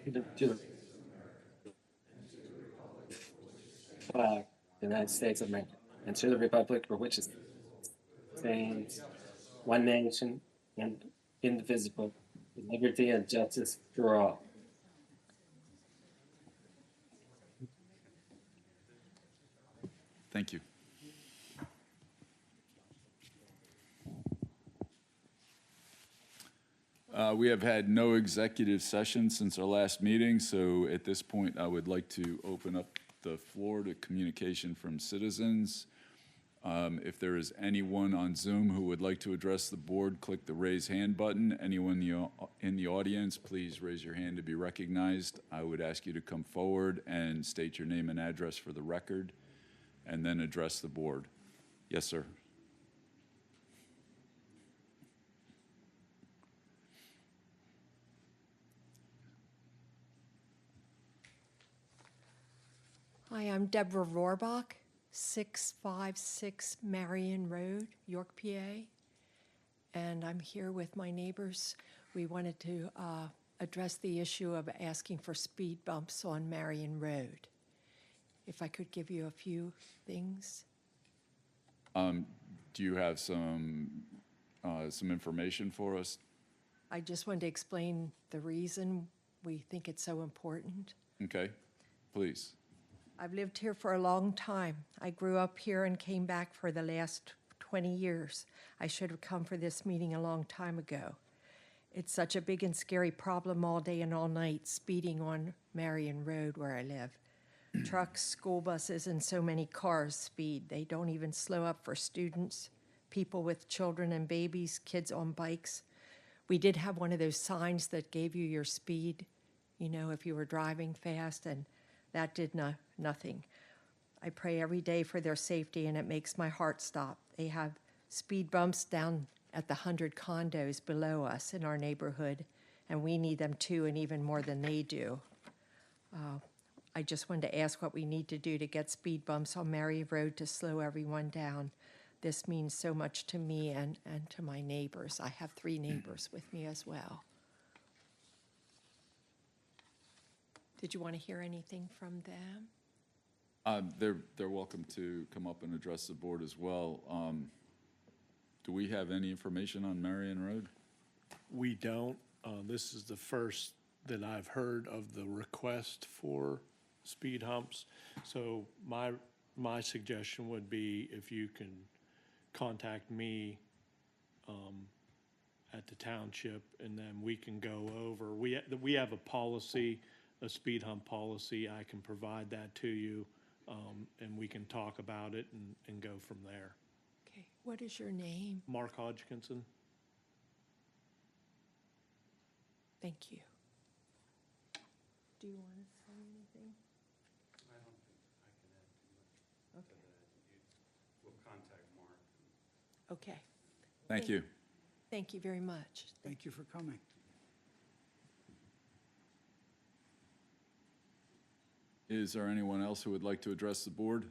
to the flag of the United States of America, and to the republic for which it stands, one nation and indivisible, with liberty and justice for all. Thank you. We have had no executive session since our last meeting, so at this point, I would like to open up the floor to communication from citizens. If there is anyone on Zoom who would like to address the board, click the raise hand button. Anyone in the audience, please raise your hand to be recognized. I would ask you to come forward and state your name and address for the record, and then address the board. Yes, sir. Hi, I'm Deborah Rohrbach, 656 Marion Road, York, PA. And I'm here with my neighbors. We wanted to address the issue of asking for speed bumps on Marion Road. If I could give you a few things. Do you have some information for us? I just wanted to explain the reason we think it's so important. Okay, please. I've lived here for a long time. I grew up here and came back for the last 20 years. I should have come for this meeting a long time ago. It's such a big and scary problem all day and all night, speeding on Marion Road where I live. Trucks, school buses, and so many cars speed. They don't even slow up for students, people with children and babies, kids on bikes. We did have one of those signs that gave you your speed, you know, if you were driving fast, and that did nothing. I pray every day for their safety, and it makes my heart stop. They have speed bumps down at the 100 condos below us in our neighborhood, and we need them too, and even more than they do. I just wanted to ask what we need to do to get speed bumps on Marion Road to slow everyone down. This means so much to me and to my neighbors. I have 3 neighbors with me as well. Did you want to hear anything from them? They're welcome to come up and address the board as well. Do we have any information on Marion Road? We don't. This is the first that I've heard of the request for speed humps. So my suggestion would be if you can contact me at the township, and then we can go over. We have a policy, a speed hump policy. I can provide that to you, and we can talk about it and go from there. Okay, what is your name? Mark Hodgkinson. Thank you. Do you want to say anything? I don't think I can add too much to that. We'll contact Mark. Okay. Thank you. Thank you very much. Thank you for coming. Is there anyone else who would like to address the board?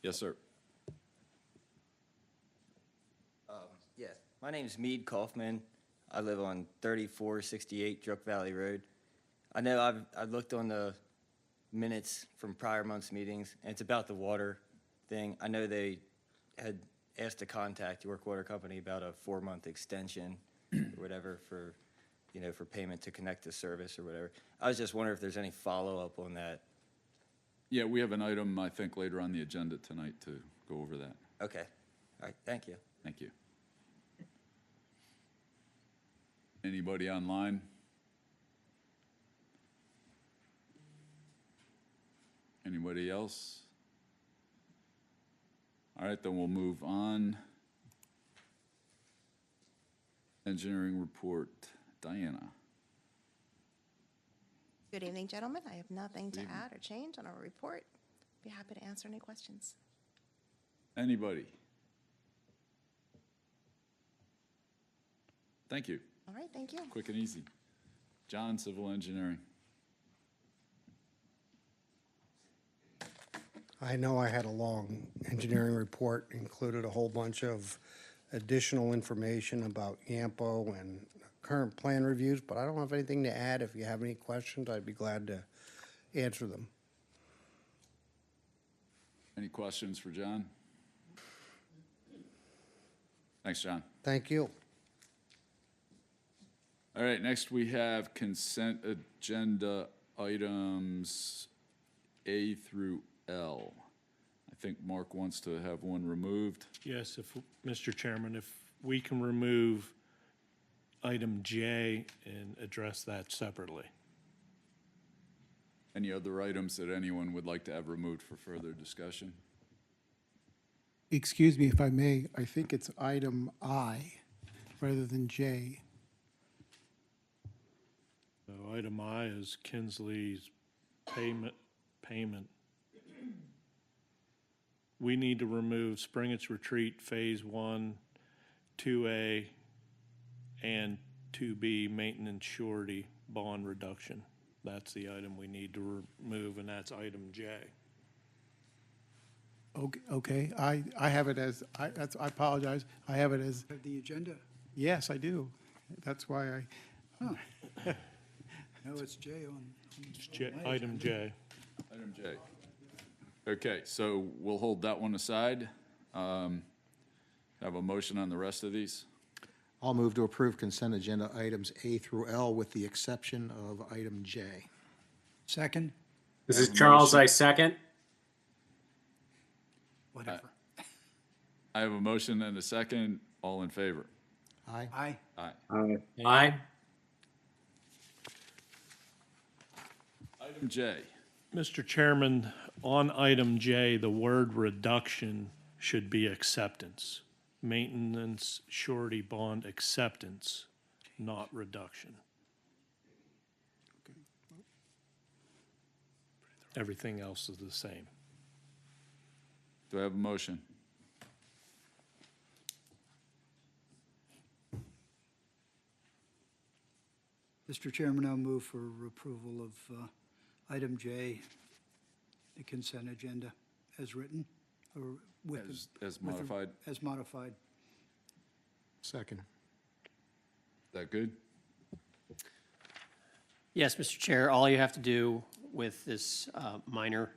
Yes, sir. Yes, my name's Mead Kaufman. I live on 3468 Druck Valley Road. I know I've looked on the minutes from prior months' meetings, and it's about the water thing. I know they had asked to contact York Water Company about a 4-month extension or whatever for, you know, for payment to connect to service or whatever. I was just wondering if there's any follow-up on that. Yeah, we have an item, I think, later on the agenda tonight to go over that. Okay, all right, thank you. Thank you. Anybody online? Anybody else? All right, then we'll move on. Engineering report, Diana. Good evening, gentlemen. I have nothing to add or change on our report. Be happy to answer any questions. Anybody? Thank you. All right, thank you. Quick and easy. John, Civil Engineering. I know I had a long engineering report, included a whole bunch of additional information about YAMPO and current plan reviews, but I don't have anything to add. If you have any questions, I'd be glad to answer them. Any questions for John? Thanks, John. Thank you. All right, next we have consent agenda items A through L. I think Mark wants to have one removed. Yes, Mr. Chairman, if we can remove item J and address that separately. Any other items that anyone would like to have removed for further discussion? Excuse me if I may, I think it's item I rather than J. So item I is Kinsley's payment. We need to remove Springett's Retreat Phase 1, 2A, and 2B maintenance surety bond reduction. That's the item we need to remove, and that's item J. Okay, I have it as, I apologize, I have it as, The agenda? yes, I do. That's why I, No, it's J on. It's item J. Item J. Okay, so we'll hold that one aside. Have a motion on the rest of these? I'll move to approve consent agenda items A through L with the exception of item J. Second? This is Charles, I second. Whatever. I have a motion and a second. All in favor? Aye. Aye. Aye. Aye. Item J. Mr. Chairman, on item J, the word reduction should be acceptance. Maintenance surety bond acceptance, not reduction. Everything else is the same. Do I have a motion? Mr. Chairman, I'll move for approval of item J, the consent agenda, as written, or with. As modified? As modified. Second. Is that good? Yes, Mr. Chair, all you have to do with this minor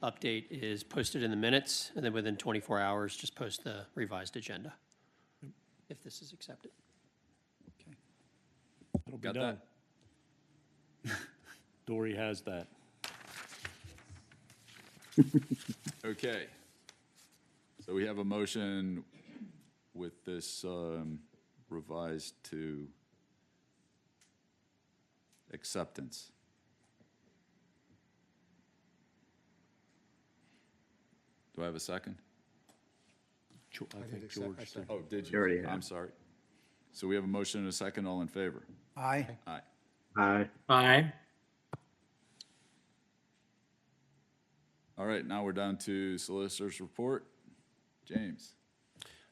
update is post it in the minutes, and then within 24 hours, just post the revised agenda, if this is accepted. It'll be Got done. Dory has that. Okay. So we have a motion with this revised to acceptance. Do I have a second? I think George said. Oh, did you? I'm sorry. So we have a motion and a second. All in favor? Aye. Aye. Aye. All right, now we're down to solicitor's report. James,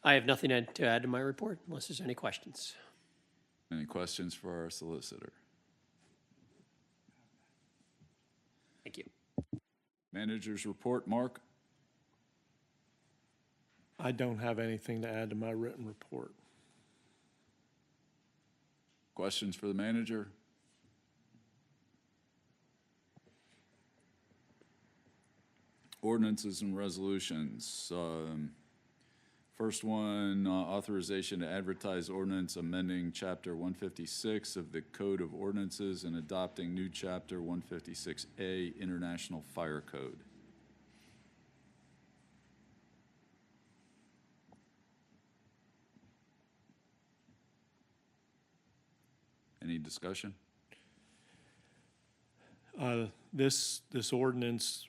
I have nothing to add to my report unless there's any questions. any questions for our solicitor? Thank you. Manager's report, Mark? I don't have anything to add to my written report. Questions for the manager? Ordinances and resolutions. First one, authorization to advertise ordinance amending Chapter 156 of the Code of Ordinances and adopting new Chapter 156A International Fire Code. Any discussion? This ordinance,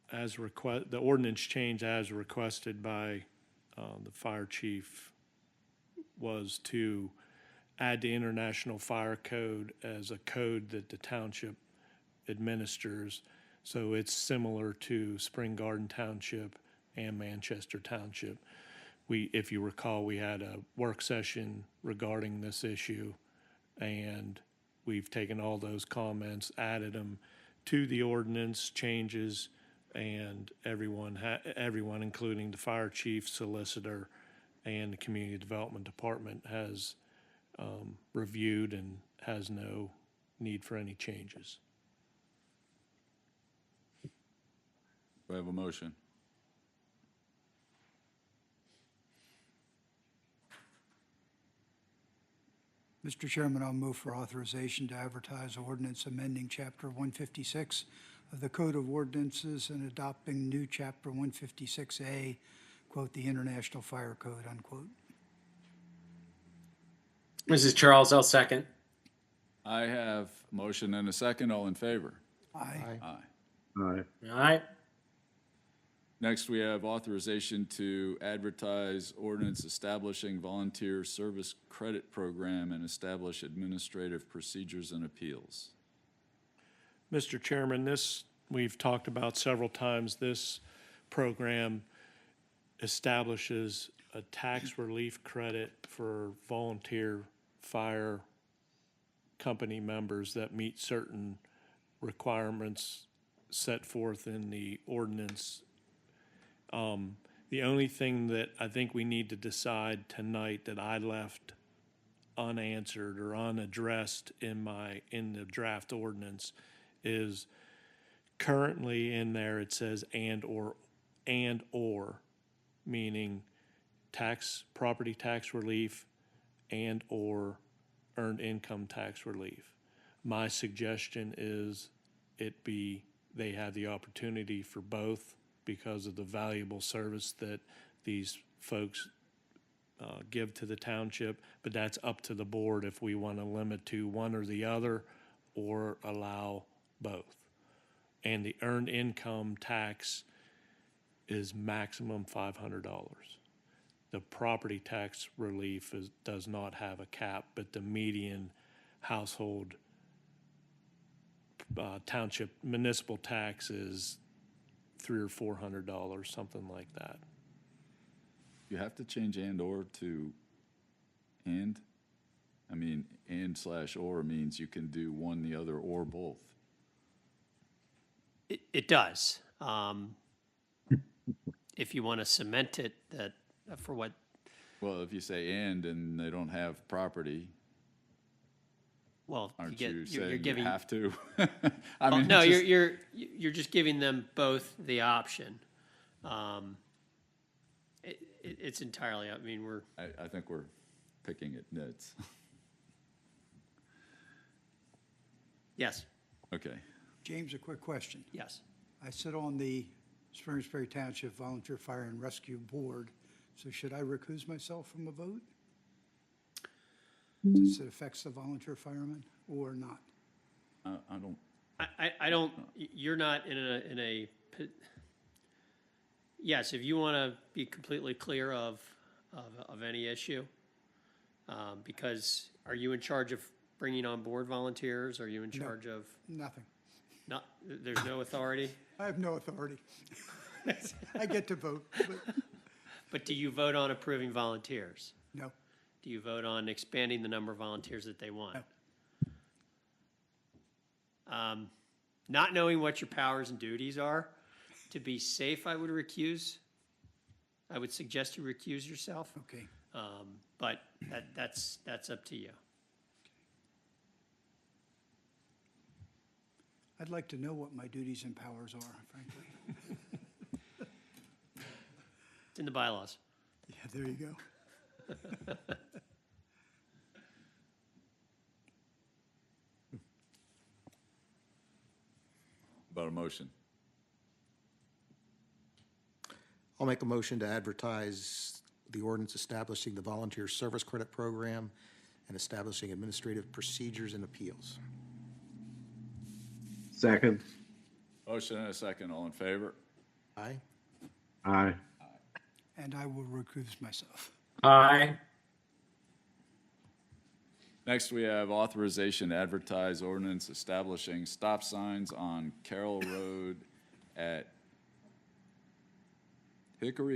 the ordinance change as requested by the fire chief was to add the International Fire Code as a code that the township administers. So it's similar to Spring Garden Township and Manchester Township. If you recall, we had a work session regarding this issue, and we've taken all those comments, added them to the ordinance changes, and everyone, including the fire chief, solicitor, and the community development department, has reviewed and has no need for any changes. Do I have a motion? Mr. Chairman, I'll move for authorization to advertise ordinance amending Chapter 156 of the Code of Ordinances and adopting new Chapter 156A, quote, the International Fire Code, unquote. Mrs. Charles, I'll second. I have a motion and a second. All in favor? Aye. Aye. All right. Next, we have authorization to advertise ordinance establishing volunteer service credit program and establish administrative procedures and appeals. Mr. Chairman, this, we've talked about several times, this program establishes a tax relief credit for volunteer fire company members that meet certain requirements set forth in the ordinance. The only thing that I think we need to decide tonight that I left unanswered or unaddressed in the draft ordinance is currently in there it says and or, meaning property tax relief and or earned income tax relief. My suggestion is they have the opportunity for both because of the valuable service that these folks give to the township, but that's up to the board if we want to limit to one or the other or allow both. And the earned income tax is maximum $500. The property tax relief does not have a cap, but the median household township municipal tax is $300 or $400, something like that. You have to change and or to and? I mean, and/or means you can do one, the other, or both. It does. If you want to cement it, that for what? Well, if you say and they don't have property, Well, aren't you're saying giving. you have to? Well, no, it's just- you're just giving them both the option. It's entirely. I mean, I think we're picking at nits. Yes. Okay. James, a quick question. Yes. I sit on the Spring Township Volunteer Fire and Rescue Board, so should I recuse myself from a vote? Since it affects the volunteer firemen or not? I don't. I don't. You're not in a. Yes, if you want to be completely clear of any issue, because are you in charge of bringing on board volunteers? Are you in charge of? Nothing. Not. There's no authority. I have no authority. I get to vote, but But do you vote on approving volunteers? no. Do you vote on expanding the number of volunteers that they want? Not knowing what your powers and duties are, to be safe, I would recuse. I would suggest you recuse yourself. Okay. But that's up to you. I'd like to know what my duties and powers are, frankly. It's in the bylaws. Yeah, there you go. About a motion. I'll make a motion to advertise the ordinance establishing the volunteer service credit program and establishing administrative procedures and appeals. Second. Motion and a second. All in favor? Aye. Aye. And I will recuse myself. Aye. Next, we have authorization to advertise ordinance establishing stop signs on Carroll Road at Hickory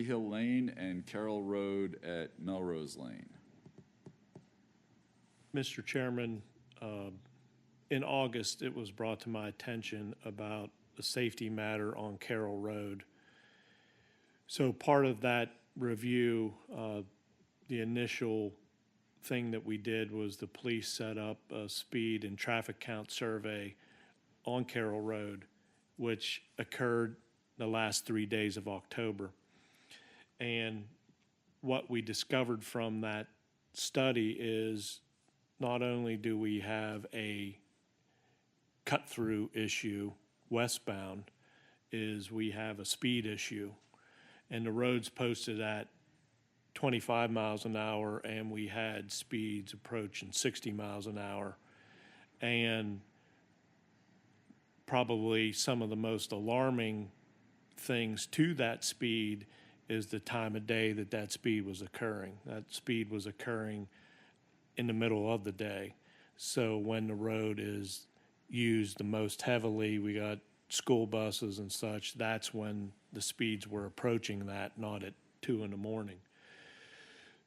Hill Lane and Carroll Road at Melrose Lane. Mr. Chairman, in August, it was brought to my attention about a safety matter on Carroll Road. So part of that review, the initial thing that we did was the police set up a speed and traffic count survey on Carroll Road, which occurred the last 3 days of October. And what we discovered from that study is not only do we have a cut-through issue westbound, is we have a speed issue. And the road's posted at 25 miles an hour, and we had speeds approaching 60 miles an hour. And probably some of the most alarming things to that speed is the time of day that that speed was occurring. That speed was occurring in the middle of the day. So when the road is used the most heavily, we got school buses and such, that's when the speeds were approaching that, not at 2 in the morning.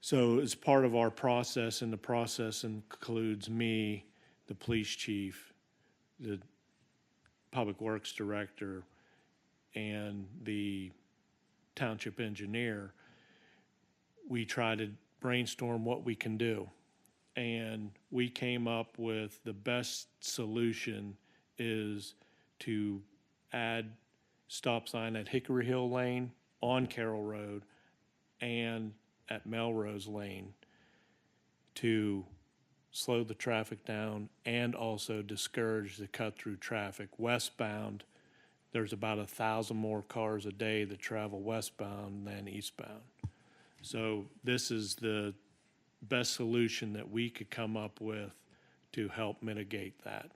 So as part of our process, and the process includes me, the police chief, the public works director, and the township engineer, we try to brainstorm what we can do. And we came up with the best solution is to add stop sign at Hickory Hill Lane, on Carroll Road, and at Melrose Lane to slow the traffic down and also discourage the cut-through traffic. Westbound, there's about 1,000 more cars a day that travel westbound than eastbound. So this is the best solution that we could come up with to help mitigate that.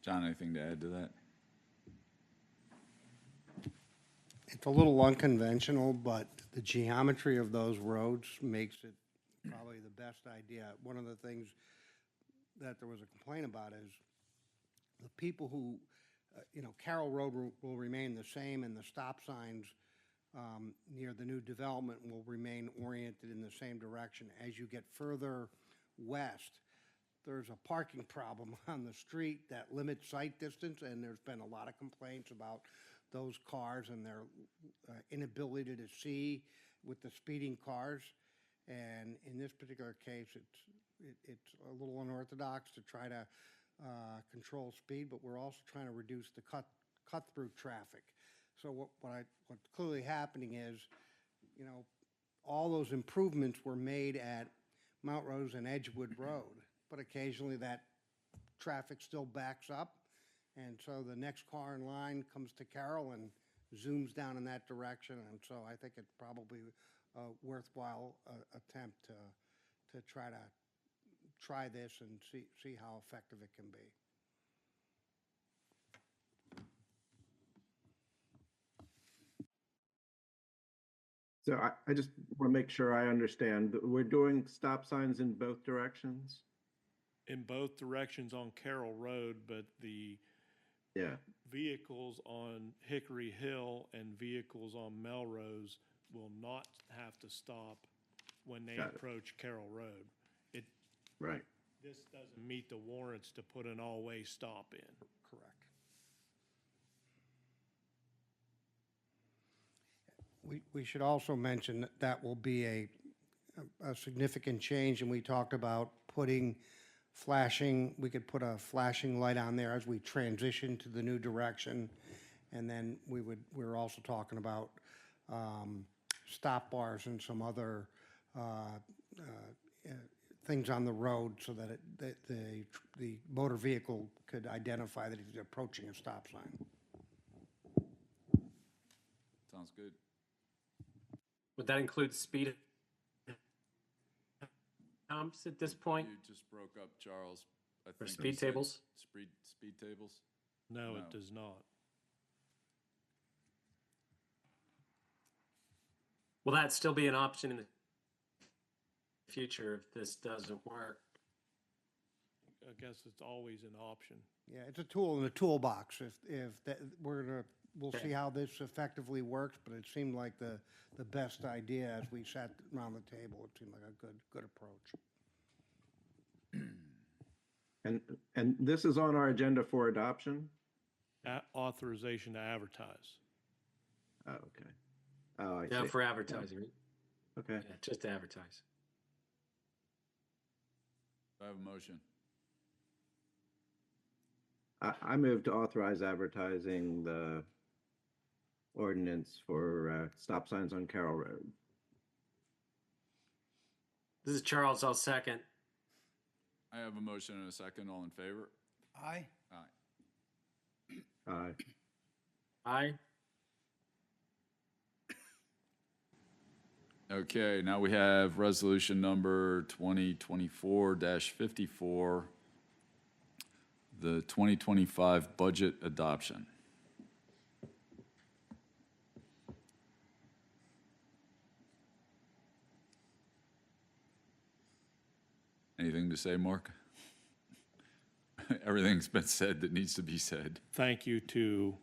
John, anything to add to that? It's a little unconventional, but the geometry of those roads makes it probably the best idea. One of the things that there was a complaint about is the people who, Carroll Road will remain the same, and the stop signs near the new development will remain oriented in the same direction. As you get further west, there's a parking problem on the street that limits sight distance, and there's been a lot of complaints about those cars and their inability to see with the speeding cars. And in this particular case, it's a little unorthodox to try to control speed, but we're also trying to reduce the cut-through traffic. So what's clearly happening is, all those improvements were made at Mount Rose and Edgewood Road, but occasionally that traffic still backs up, and so the next car in line comes to Carroll and zooms down in that direction, and so I think it's probably a worthwhile attempt to try this and see how effective it can be. So I just want to make sure I understand. We're doing stop signs in both directions? In both directions on Carroll Road, but the vehicles on Hickory Hill and vehicles on Melrose will not have to stop when they approach Carroll Road. Right. This doesn't meet the warrants to put an all-way stop in. Correct. We should also mention that that will be a significant change, and we talked about putting flashing, we could put a flashing light on there as we transition to the new direction. And then we're also talking about stop bars and some other things on the road so that the motor vehicle could identify that he's approaching a stop sign. Sounds good. Would that include speed humps at this point? You just broke up, Charles. I Or think you speed said tables? Speed tables? No, it does not. Will that still be an option in the future if this doesn't work? I guess it's always an option. Yeah, it's a tool in the toolbox. If that, we'll see how this effectively works, but it seemed like the best idea as we sat around the table. It seemed like a good approach. And this is on our agenda for adoption? Authorization to advertise. Oh, okay. Oh, I Yeah, see. for advertising, right? Okay. Yeah, just to advertise. I have a motion. I move to authorize advertising the ordinance for stop signs on Carroll Road. This is Charles, I'll second. I have a motion and a second. All in favor? Aye. Aye. Aye. Aye. Okay, now we have resolution number 2024-54, the 2025 budget adoption. Anything to say, Mark? Everything's been said that needs to be said. Thank you to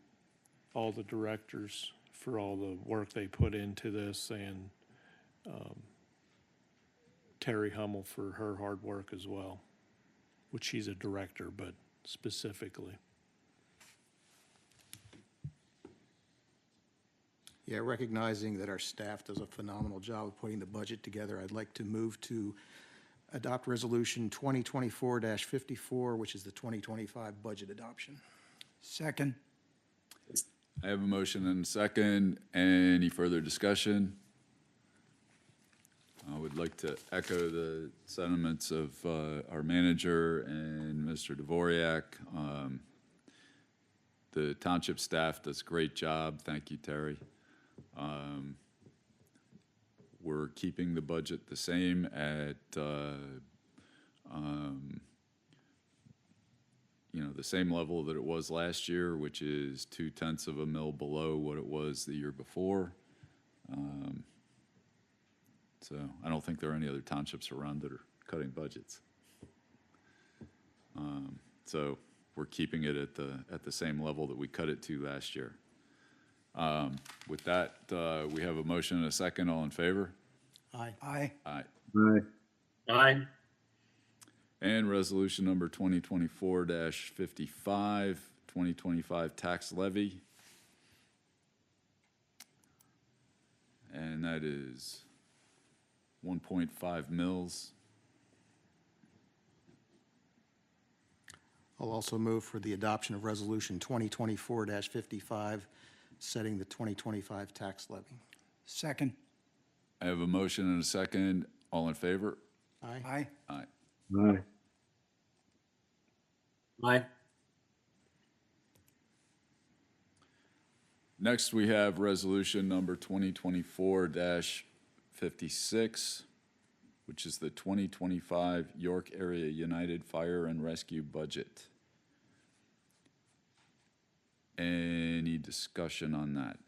all the directors for all the work they put into this, and Terry Hummel for her hard work as well, which she's a director, but specifically. Yeah, recognizing that our staff does a phenomenal job of putting the budget together, I'd like to move to adopt Resolution 2024-54, which is the 2025 budget adoption. Second. I have a motion and a second. Any further discussion? I would like to echo the sentiments of our manager and Mr. Dvorak. The township staff does a great job. Thank you, Terry. We're keeping the budget the same at, the same level that it was last year, which is 0.2 of a mil below what it was the year before. So I don't think there are any other townships around that are cutting budgets. So we're keeping it at the same level that we cut it to last year. With that, we have a motion and a second. All in favor? Aye. Aye. Aye. Aye. Aye. And resolution number 2024-55, 2025 tax levy. And that is 1.5 mils. I'll also move for the adoption of Resolution 2024-55, setting the 2025 tax levy. Second. I have a motion and a second. All in favor? Aye. Aye. Aye. Aye. Aye. Next, we have resolution number 2024-56, which is the 2025 York Area United Fire and Rescue Budget. Any discussion on that?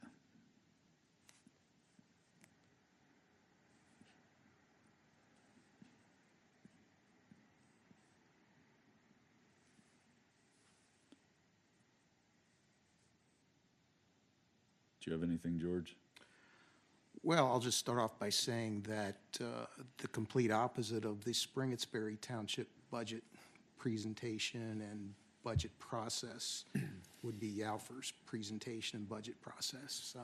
Do you have anything, George? Well, I'll just start off by saying that the complete opposite of the Springettsbury Township budget presentation and budget process would be Yalfur's presentation and budget process.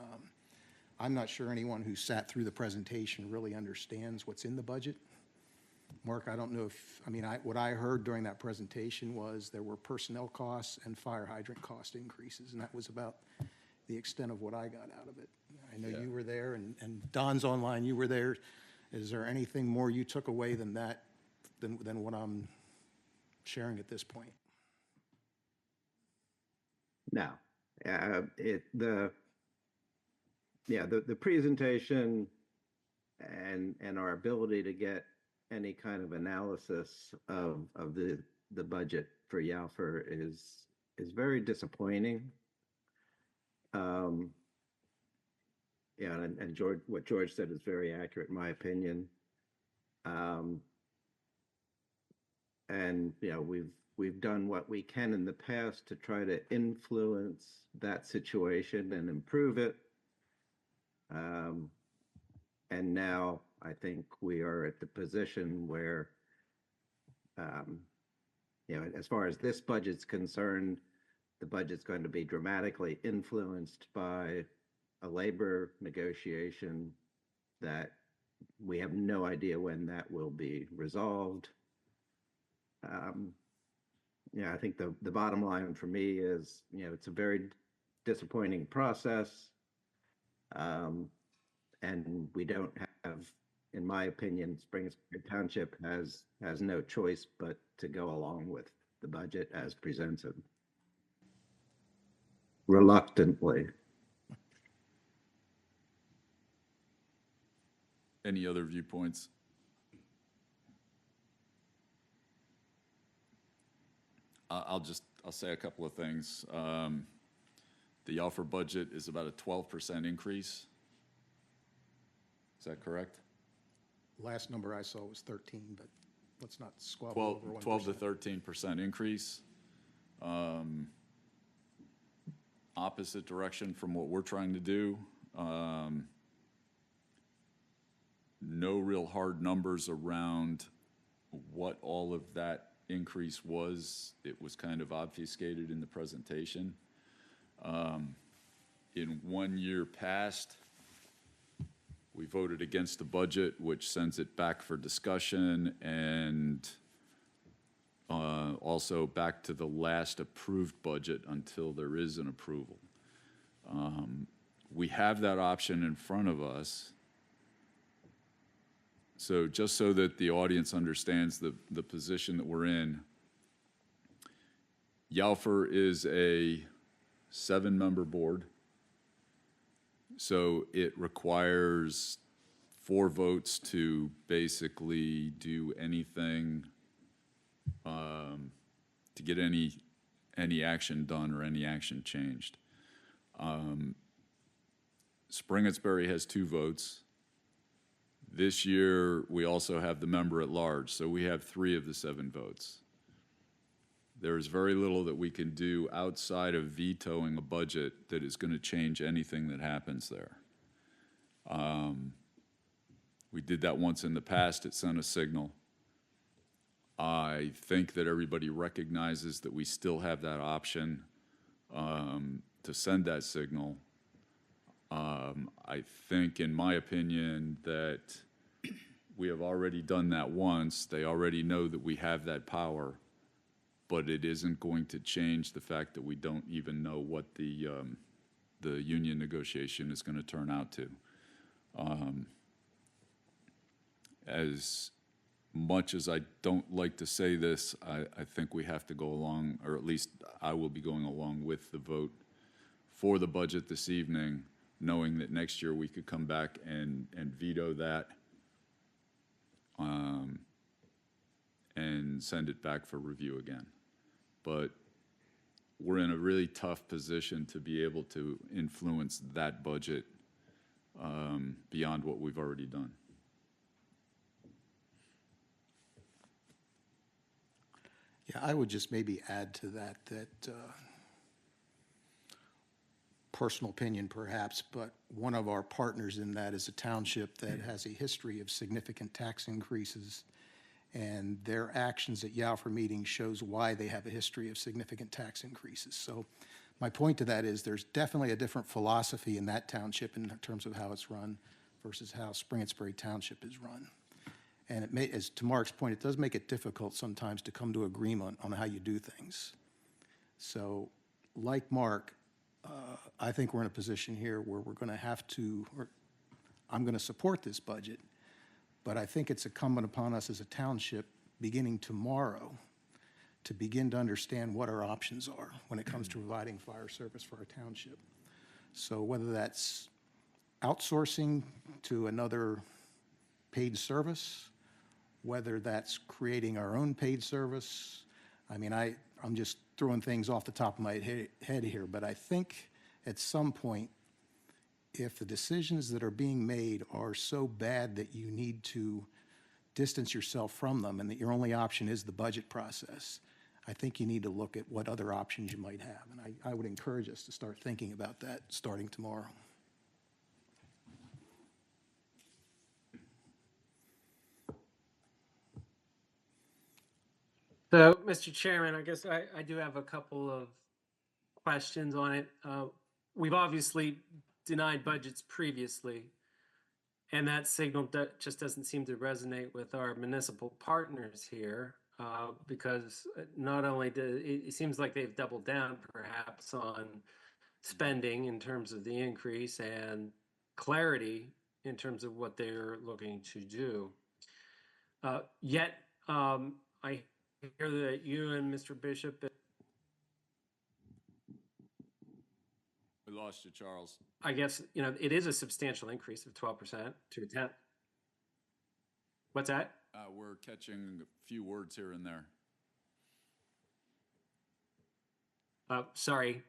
I'm not sure anyone who sat through the presentation really understands what's in the budget. Mark, I don't know if, what I heard during that presentation was there were personnel costs and fire hydrant cost increases, and that was about the extent of what I got out of it. I know you were there, and Don's online, you were there. Is there anything more you took away than that, than what I'm sharing at this point? No. The presentation and our ability to get any kind of analysis of the budget for Yalfur is very disappointing. And George, what George said is very accurate in my opinion. And we've done what we can in the past to try to influence that situation and improve it. And now I think we are at the position where, as far as this budget's concerned, the budget's going to be dramatically influenced by a labor negotiation that we have no idea when that will be resolved. I think the bottom line for me is, it's a very disappointing process. And we don't have, in my opinion, Springs Township has no choice but to go along with the budget as presented. Reluctantly. Any other viewpoints? I'll say a couple of things. The offer budget is about a 12% increase. Is that correct? Last number I saw was 13, but let's not squabble over 1%. 12 to 13% increase. Opposite direction from what we're trying to do. No real hard numbers around what all of that increase was. It was kind of obfuscated in the presentation. In 1 year past, we voted against the budget, which sends it back for discussion, and also back to the last approved budget until there is an approval. We have that option in front of us. So just so that the audience understands the position that we're in, YALFR is a 7-member board. So it requires 4 votes to basically do anything, to get any action done or any action changed. Springettsbury has 2 votes. This year, we also have the member at large, so we have 3 of the 7 votes. There is very little that we can do outside of vetoing a budget that is going to change anything that happens there. We did that once in the past. It sent a signal. I think that everybody recognizes that we still have that option to send that signal. I think, in my opinion, that we have already done that once. They already know that we have that power, but it isn't going to change the fact that we don't even know what the union negotiation is going to turn out to. As much as I don't like to say this, I think we have to go along, or at least I will be going along with the vote for the budget this evening, knowing that next year we could come back and veto that and send it back for review again. But we're in a really tough position to be able to influence that budget beyond what we've already done. Yeah, I would just maybe add to that personal opinion perhaps, but one of our partners in that is a township that has a history of significant tax increases, and their actions at YALFR meetings shows why they have a history of significant tax increases. So my point to that is there's definitely a different philosophy in that township in terms of how it's run versus how Springettsbury Township is run. And it may, as to Mark's point, it does make it difficult sometimes to come to agreement on how you do things. So like Mark, I think we're in a position here where we're going to have to, or I'm going to support this budget, but I think it's incumbent upon us as a township beginning tomorrow to begin to understand what our options are when it comes to providing fire service for our township. So whether that's outsourcing to another paid service, whether that's creating our own paid service. I mean, I'm just throwing things off the top of my head here, but I think at some point, if the decisions that are being made are so bad that you need to distance yourself from them and that your only option is the budget process, I think you need to look at what other options you might have. And I would encourage us to start thinking about that starting tomorrow. So, Mr. Chairman, I guess I do have a couple of questions on it. We've obviously denied budgets previously, and that signal just doesn't seem to resonate with our municipal partners here, because not only it seems like they've doubled down perhaps on spending in terms of the increase and clarity in terms of what they're looking to do. Yet, I hear that you and Mr. Bishop, We lost you, Charles. I guess, it is a substantial increase of 12% to 10. What's that? We're catching a few words here and there. Sorry.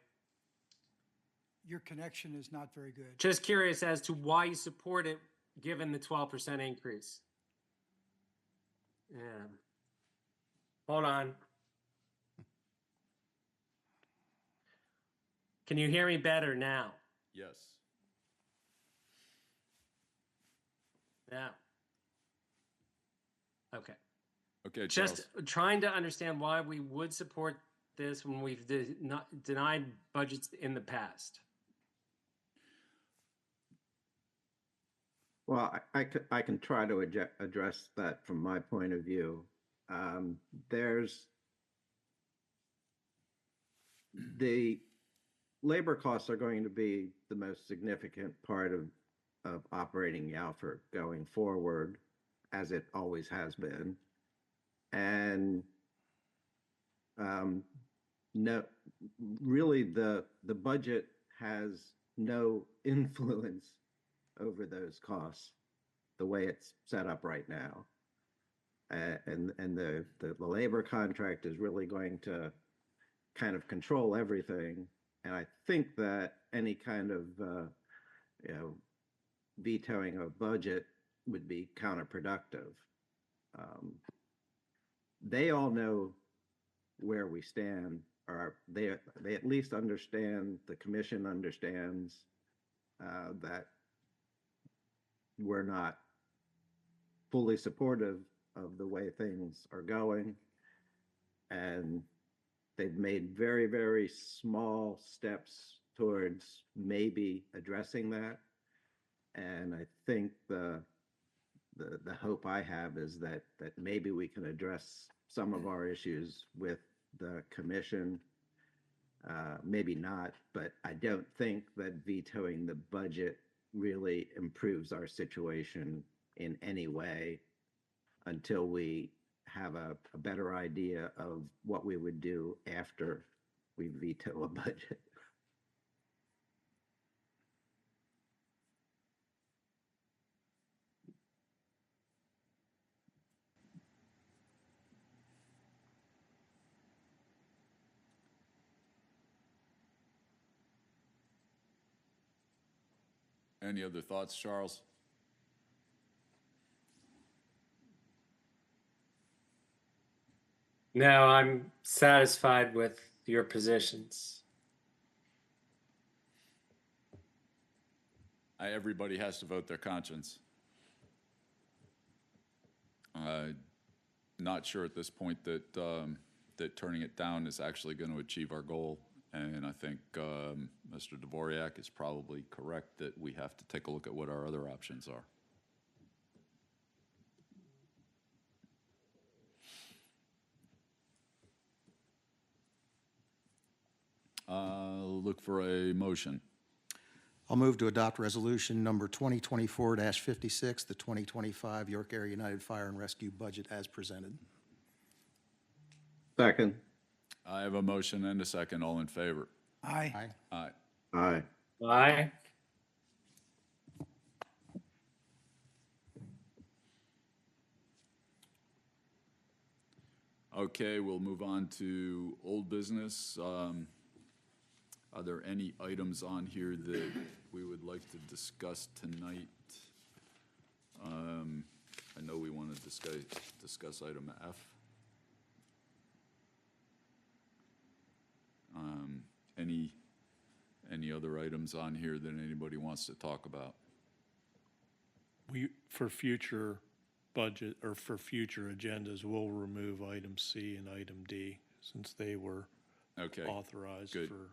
Your connection is not very good. Just curious as to why you support it, given the 12% increase. Yeah. Hold on. Can you hear me better now? Yes. Yeah. Okay. Okay, Charles. Just trying to understand why we would support this when we've denied budgets in the past. Well, I can try to address that from my point of view. There's the labor costs are going to be the most significant part of operating Yalford going forward, as it always has been. And no, really the budget has no influence over those costs the way it's set up right now. And the labor contract is really going to kind of control everything. And I think that any kind of vetoing of budget would be counterproductive. They all know where we stand, or they at least understand, the commission understands that we're not fully supportive of the way things are going. And they've made very, very small steps towards maybe addressing that. And I think the hope I have is that maybe we can address some of our issues with the commission. Maybe not, but I don't think that vetoing the budget really improves our situation in any way until we have a better idea of what we would do after we veto a budget. Any other thoughts, Charles? No, I'm satisfied with your positions. Everybody has to vote their conscience. Not sure at this point that that turning it down is actually going to achieve our goal. And I think Mr. Dvorak is probably correct that we have to take a look at what our other options are. Look for a motion. I'll move to adopt resolution number 2024-56, the 2025 York Area United Fire and Rescue budget as presented. Second. I have a motion and a second. All in favor? Aye. Aye. Aye. Aye. Aye. Okay, we'll move on to old business. Are there any items on here that we would like to discuss tonight? I know we want to discuss item F. Any other items on here that anybody wants to talk about? For future budget, or for future agendas, we'll remove item C and item D, since they were Okay. authorized good. for.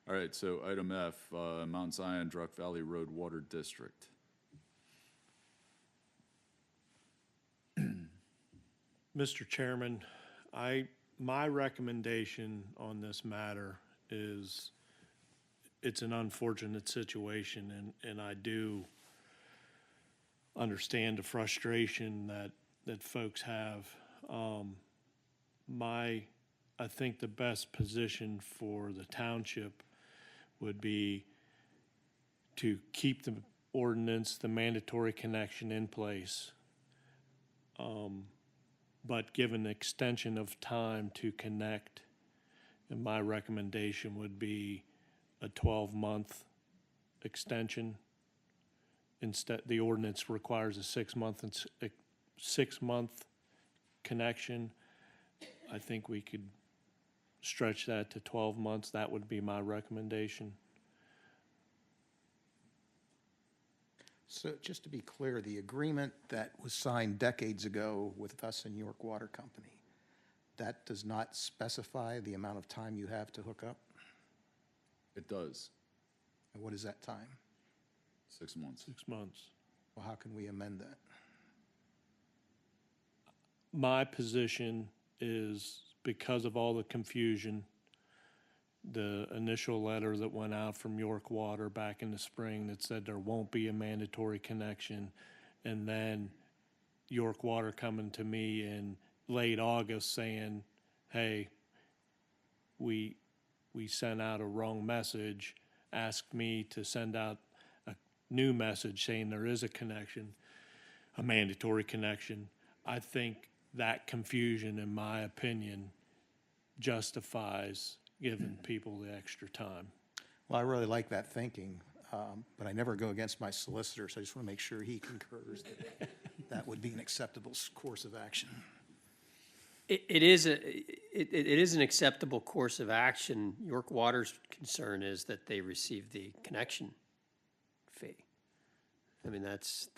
All right, so item F, Mount Zion Druck Valley Road Water District. Mr. Chairman, my recommendation on this matter is, it's an unfortunate situation, and I do understand the frustration that folks have. I think the best position for the township would be to keep the ordinance, the mandatory connection in place, but give an extension of time to connect. And my recommendation would be a 12-month extension. Instead, the ordinance requires a 6-month connection. I think we could stretch that to 12 months. That would be my recommendation. So just to be clear, the agreement that was signed decades ago with us and York Water Company, that does not specify the amount of time you have to hook up? It does, And what is that time? 6 months. 6 months. Well, how can we amend that? My position is, because of all the confusion, the initial letter that went out from York Water back in the spring that said there won't be a mandatory connection, and then York Water coming to me in late August saying, hey, we sent out a wrong message, asked me to send out a new message saying there is a connection, a mandatory connection. I think that confusion, in my opinion, justifies giving people the extra time. Well, I really like that thinking, but I never go against my solicitor, so I just want to make sure he concurs that that would be an acceptable course of action. It is an acceptable course of action. York Water's concern is that they receive the connection fee. I mean, that's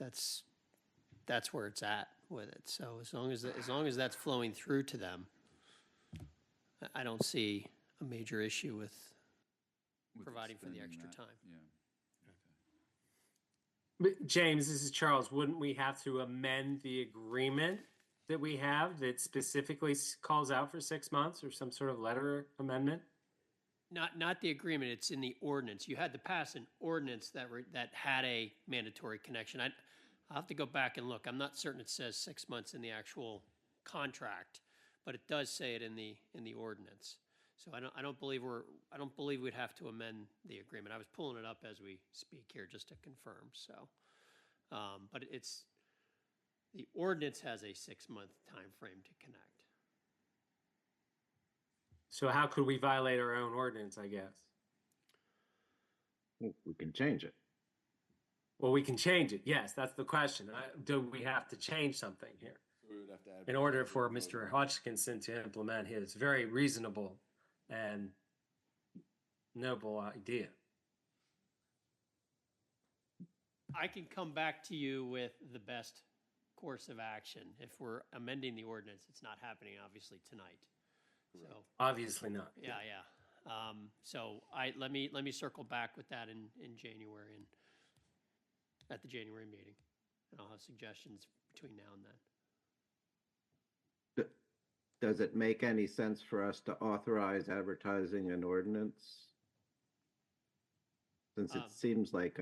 where it's at with it. So as long as that's flowing through to them, I don't see a major issue with providing for the extending extra that, time. Yeah. But James, this is Charles. Wouldn't we have to amend the agreement that we have that specifically calls out for 6 months, or some sort of letter amendment? Not the agreement, it's in the ordinance. You had to pass an ordinance that had a mandatory connection. I'll have to go back and look. I'm not certain it says 6 months in the actual contract, but it does say it in the ordinance. So I don't believe we'd have to amend the agreement. I was pulling it up as we speak here just to confirm. So, but the ordinance has a 6-month time frame to connect. So how could we violate our own ordinance, I guess? We can change it. Well, we can change it. Yes, that's the question. Do we have to change something here We would have to in order advertise for it. Mr. Hodgkinson to implement his very reasonable and noble idea? I can come back to you with the best course of action. If we're amending the ordinance, it's not happening obviously tonight. So, Obviously not. yeah. So let me circle back with that in January and at the January meeting. And I'll have suggestions between now and then. Does it make any sense for us to authorize advertising an ordinance? Since it seems like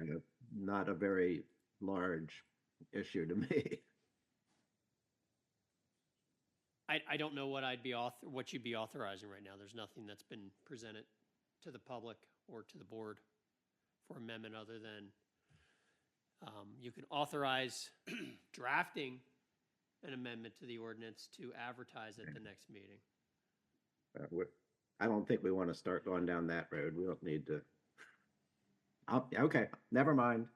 not a very large issue to me. I don't know what what you'd be authorizing right now. There's nothing that's been presented to the public or to the board for amendment other than you can authorize drafting an amendment to the ordinance to advertise at the next meeting. I don't think we want to start going down that road. We don't need to. Okay, never mind.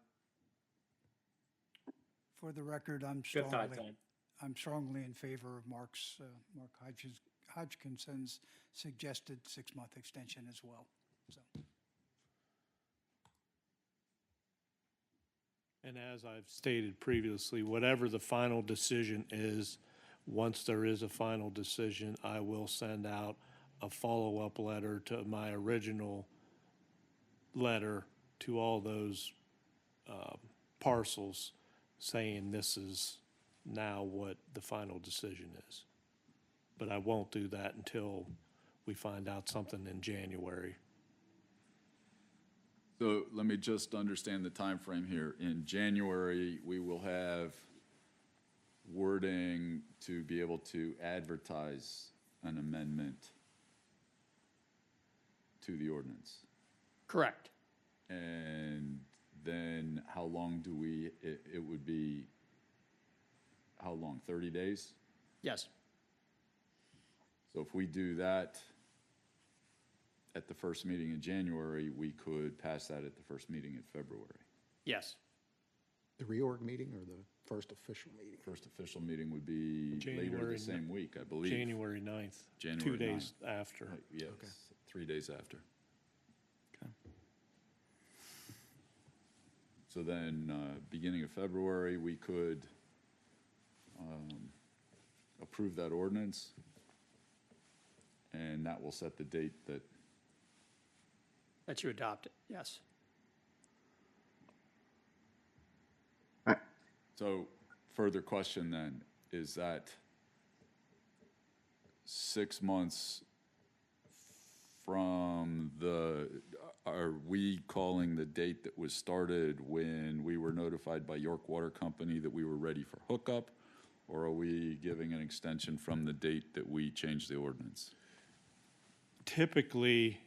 For the record, I'm Good thought, Tom. strongly in favor of Mark Hodgkinson's suggested 6-month extension as well. So, And as I've stated previously, whatever the final decision is, once there is a final decision, I will send out a follow-up letter to my original letter to all those parcels saying this is now what the final decision is. But I won't do that until we find out something in January. So let me just understand the time frame here. In January, we will have wording to be able to advertise an amendment to the ordinance. Correct. And then how long do we, it would be, how long, 30 days? Yes. So if we do that at the first meeting in January, we could pass that at the first meeting in February. Yes. The reorg meeting or the first official meeting? First official meeting would be later January the same week, I believe. January 9th, January 2 days 9th. after. Right, yes, 3 days after. Okay. So then, beginning of February, we could approve that ordinance, and that will set the date that, That you adopt it, yes. so further question then, is that 6 months from are we calling the date that was started when we were notified by York Water Company that we were ready for hookup? Or are we giving an extension from the date that we changed the ordinance? Typically,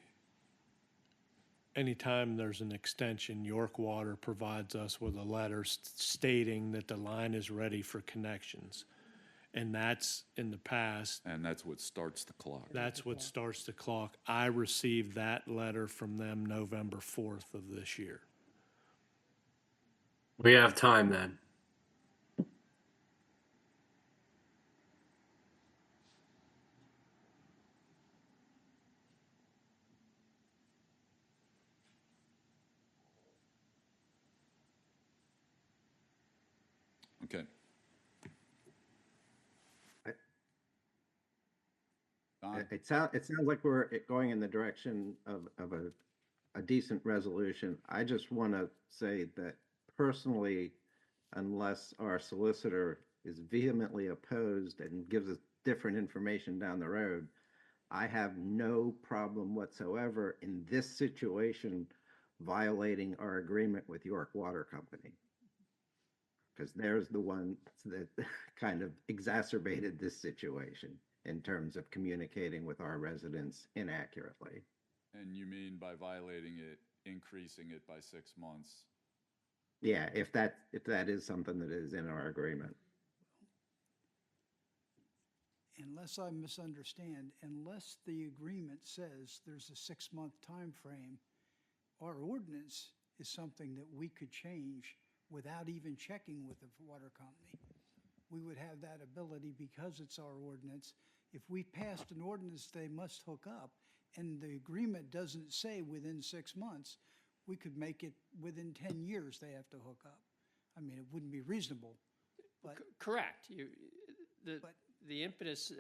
anytime there's an extension, York Water provides us with a letter stating that the line is ready for connections. And that's in the past, And that's what starts the clock. that's what starts the clock. I received that letter from them November 4th of this year. We have time then. Okay. It sounds like we're going in the direction of a decent resolution. I just want to say that personally, unless our solicitor is vehemently opposed and gives us different information down the road, I have no problem whatsoever in this situation violating our agreement with York Water Company. Because there's the one that kind of exacerbated this situation in terms of communicating with our residents inaccurately. And you mean by violating it, increasing it by 6 months? Yeah, if that is something that is in our agreement. Unless I misunderstand, unless the agreement says there's a 6-month time frame, our ordinance is something that we could change without even checking with the water company. We would have that ability because it's our ordinance. If we passed an ordinance, they must hook up, and the agreement doesn't say within 6 months, we could make it within 10 years they have to hook up. I mean, it wouldn't be reasonable, but. Correct. The impetus,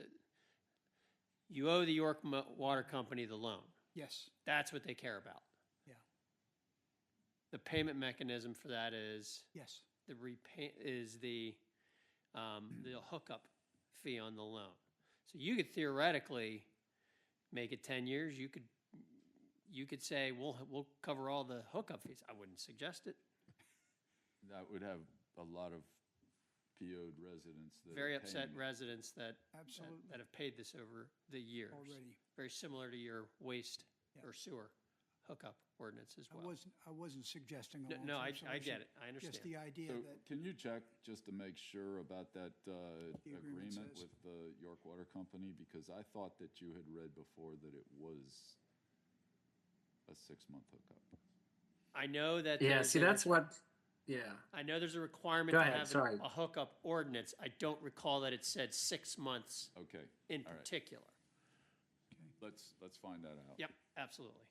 you owe the York Water Company the loan. Yes, That's what they care about. yeah, The payment mechanism for that is yes. the hookup fee on the loan. So you could theoretically make it 10 years. You could say we'll cover all the hookup fees. I wouldn't suggest it. That would have a lot of PO'd residents that Very are upset paying. residents that Absolutely. that have paid this over the years. Already. Very similar to your waste Yeah. or sewer hookup ordinance as I well. wasn't suggesting a No, long-term I solution. get it. I understand. Just the idea So that, can you check just to make sure about that agreement agreement says. with the York Water Company? Because I thought that you had read before that it was a 6-month hookup. I know that. Yeah, there's see, that's what, yeah. I know there's a requirement Go to ahead, have sorry. a hookup ordinance. I don't recall that it said 6 months Okay, in all right. particular. Let's find that out. Yep, absolutely.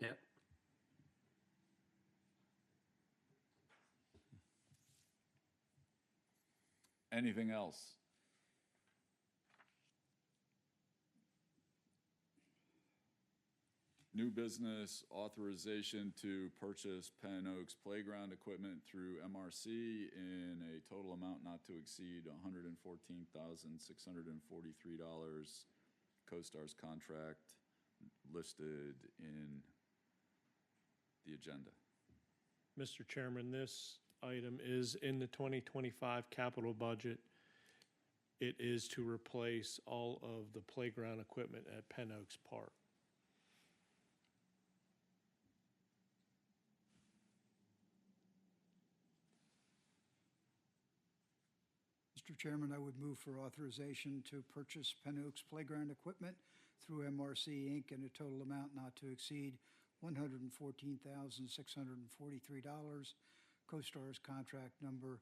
Yep. Anything else? New business authorization to purchase Penn Oaks playground equipment through MRC in a total amount not to exceed $114,643. CoStar's contract listed in the agenda. Mr. Chairman, this item is in the 2025 capital budget. It is to replace all of the playground equipment at Penn Oaks Park. Mr. Chairman, I would move for authorization to purchase Penn Oaks playground equipment through MRC Inc. in a total amount not to exceed $114,643. CoStar's contract number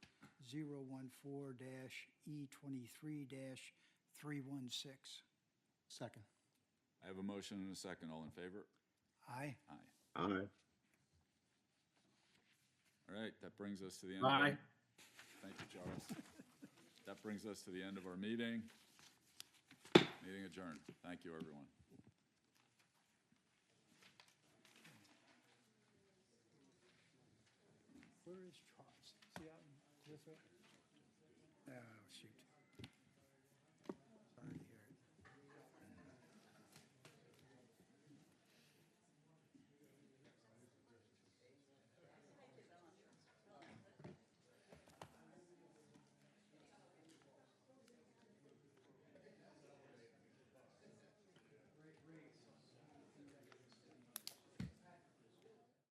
014-E23-316. Second. I have a motion and a second. All in favor? Aye. Aye. Aye. All right, that brings us to the end. Aye. Thank you, Charles. That brings us to the end of our meeting. Meeting adjourned. Thank you, everyone. Where is Charles? Is he out in Clifford? Oh, shoot.